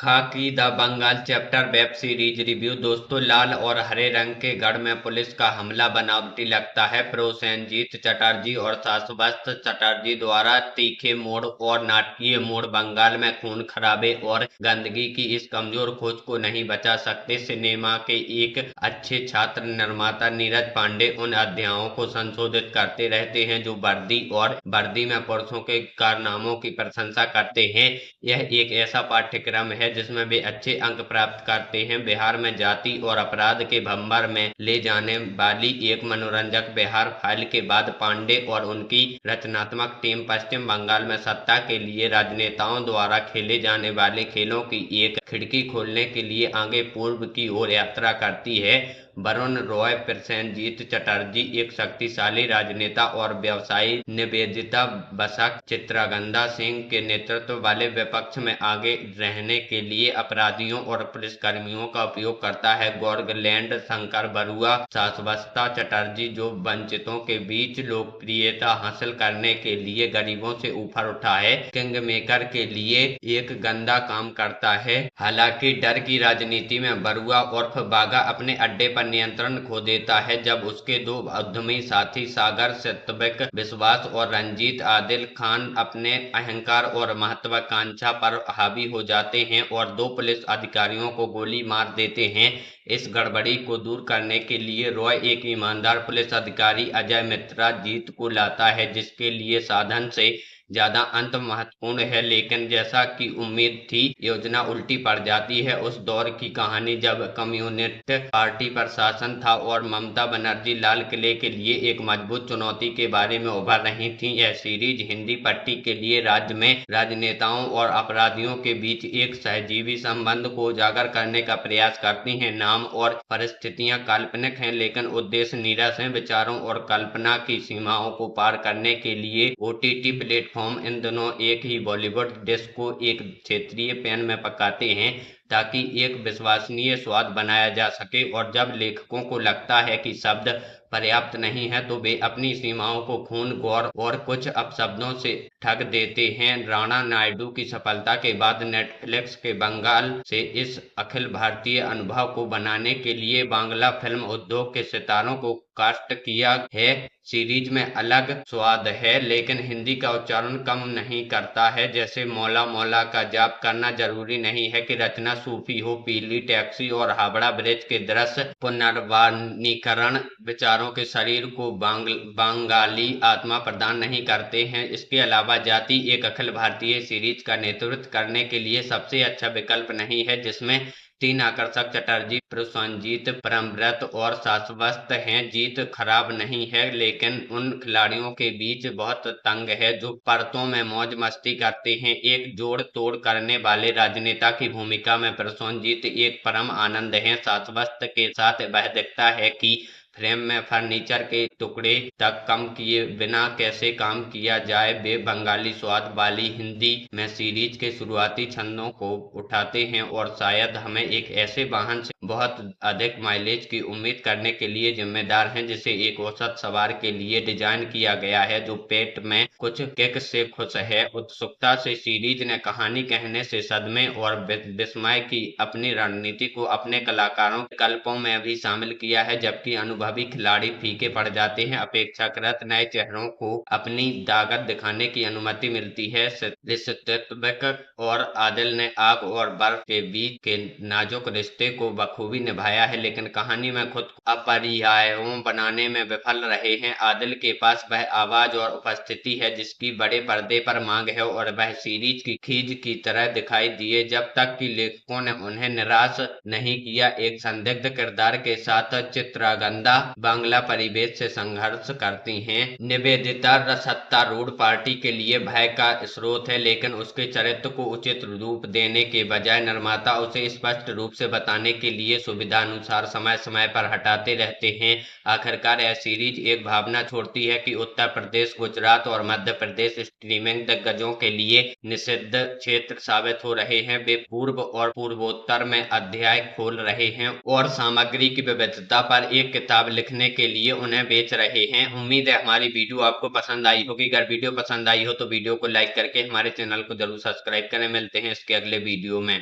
खाकी the Bengal chapter web series review. दोस्तों, लाल और हरे रंग के गढ़ में पुलिस का हमला बनावटी लगता है। प्रोसेनजीत चटर्जी और शाश्वत चटर्जी द्वारा तीखे मोड़ और नाटकीय मोड़ बंगाल में खून खराबे और गंदगी की इस कमजोर खोज को नहीं बचा सकते। सिनेमा के एक अच्छे छात्र निर्माता नीरज पांडे उन अध्यायों को संशोधित करते रहते हैं जो वर्दी में पुरुषों के कारनामों की प्रशंसा करते हैं। यह एक ऐसा पाठ्यक्रम है जिसमें वे अच्छे अंक प्राप्त करते हैं। बिहार में जाति और अपराध के भंवर में ले जाने वाली एक मनोरंजक बिहार फाइल के बाद पांडे और उनकी रचनात्मक टीम पश्चिम बंगाल में सत्ता के लिए राजनेताओं द्वारा खेले जाने वाले खेलों की एक खिड़की खोलने के लिए आगे पूर्व की ओर यात्रा करती है। वरुण रॉय प्रसेनजीत चटर्जी एक शक्तिशाली राजनेता और व्यवसायी, निवेदिता बसक चित्रागंदा सिंह के नेतृत्व वाले विपक्ष में आगे रहने के लिए अपराधियों और पुलिसकर्मियों का उपयोग करता है। गॉर्गलैंड शंकर बरुआ शाश्वता चटर्जी जो वंचितों के बीच लोकप्रियता हासिल करने के लिए गरीबों से ऊपर उठा है, किंग मेकर के लिए एक गंदा काम करता है। हालांकि डर की राजनीति में बरुआ उर्फ बागा अपने अड्डे पर नियंत्रण खो देता है जब उसके दो उद्यमी साथी सागर सिद्दीक विश्वास और रंजीत आदिल खान अपने अहंकार और महत्वाकांक्षा पर हावी हो जाते हैं और दो पुलिस अधिकारियों को गोली मार देते हैं। इस गड़बड़ी को दूर करने के लिए रॉय एक ईमानदार पुलिस अधिकारी अजय मित्रा जीत को लाता है जिसके लिए साधन से ज्यादा अंत महत्वपूर्ण है। लेकिन जैसा कि उम्मीद थी, योजना उल्टी पड़ जाती है। उस दौर की कहानी जब कम्युनिस्ट पार्टी पर शासन था और ममता बनर्जी लाल किले के लिए एक मजबूत चुनौती के बारे में उभर रही थी। यह सीरीज हिंदी पट्टी के लिए राज्य में राजनेताओं और अपराधियों के बीच एक सहजीवी संबंध को उजागर करने का प्रयास करती है। नाम और परिस्थितियां काल्पनिक हैं लेकिन उद्देश्य नीरस है। विचारों और कल्पना की सीमाओं को पार करने के लिए ओटीटी प्लेटफॉर्म इन दोनों एक ही बॉलीवुड डिश को एक क्षेत्रीय पैन में पकाते हैं ताकि एक विश्वसनीय स्वाद बनाया जा सके। और जब लेखकों को लगता है कि शब्द पर्याप्त नहीं है तो वे अपनी सीमाओं को खून, गौर और कुछ अपशब्दों से ठग देते हैं। राणा नायडू की सफलता के बाद नेटफ्लिक्स के बंगाल से इस अखिल भारतीय अनुभव को बनाने के लिए बांग्ला फिल्म उद्योग के सितारों को कास्ट किया है। सीरीज में अलग स्वाद है लेकिन हिंदी का उच्चारण कम नहीं करता है। जैसे मौला मौला का जाप करना जरूरी नहीं है कि रचना सूफी हो। पीली टैक्सी और हावड़ा ब्रिज के दृश्य पुनर्वाणीकरण विचारों के शरीर को बंगाली आत्मा प्रदान नहीं करते हैं। इसके अलावा जाति एक अखिल भारतीय सीरीज का नेतृत्व करने के लिए सबसे अच्छा विकल्प नहीं है जिसमें तीन आकर्षक चटर्जी, प्रसेनजीत, परमव्रत और शाश्वत हैं। जीत खराब नहीं है लेकिन उन खिलाड़ियों के बीच बहुत तंग है जो परतों में मौज मस्ती करते हैं। एक जोड़ तोड़ करने वाले राजनेता की भूमिका में प्रसेनजीत एक परम आनंद है। शाश्वत के साथ वह दिखता है कि फ्रेम में फर्नीचर के टुकड़े तक कम किए बिना कैसे काम किया जाए। वे बंगाली स्वाद वाली हिंदी में सीरीज के शुरुआती छंदों को उठाते हैं और शायद हमें एक ऐसे वाहन से बहुत अधिक माइलेज की उम्मीद करने के लिए जिम्मेदार हैं जिसे एक औसत सवार के लिए डिजाइन किया गया है जो पेट में कुछ किक से खुश है। उत्सुकता से सीरीज ने कहानी कहने से सदमे और विस्मय की अपनी रणनीति को अपने कलाकारों के विकल्पों में भी शामिल किया है जबकि अनुभवी खिलाड़ी फीके पड़ जाते हैं। अपेक्षाकृत नए चेहरों को अपनी ताकत दिखाने की अनुमति मिलती है। सिद्दीक और आदिल ने आग और बर्फ के बीच के नाजुक रिश्ते को बखूबी निभाया है लेकिन कहानी में खुद को अपरिहार्य बनाने में विफल रहे हैं। आदिल के पास वह आवाज और उपस्थिति है जिसकी बड़े पर्दे पर मांग है और वह सीरीज की खींच की तरह दिखाई दिए जब तक कि लेखकों ने उन्हें निराश नहीं किया। एक संदिग्ध किरदार के साथ चित्रागंदा बांग्ला परिवेश से संघर्ष करती हैं। निवेदिता सत्तारूढ़ पार्टी के लिए भय का स्रोत है लेकिन उसके चरित्र को उचित रूप देने के बजाय निर्माता उसे स्पष्ट रूप से बताने के लिए सुविधानुसार समय समय पर हटाते रहते हैं। आखिरकार यह सीरीज एक भावना छोड़ती है कि उत्तर प्रदेश, गुजरात और मध्य प्रदेश स्ट्रीमिंग दिग्गजों के लिए निषिद्ध क्षेत्र साबित हो रहे हैं। वे पूर्व और पूर्वोत्तर में अध्याय खोल रहे हैं और सामग्री की विविधता पर एक किताब लिखने के लिए उन्हें बेच रहे हैं। उम्मीद है हमारी वीडियो आपको पसंद आई होगी। अगर वीडियो पसंद आई हो तो वीडियो को लाइक करके हमारे चैनल को जरूर सब्सक्राइब करें। मिलते हैं इसके अगले वीडियो में।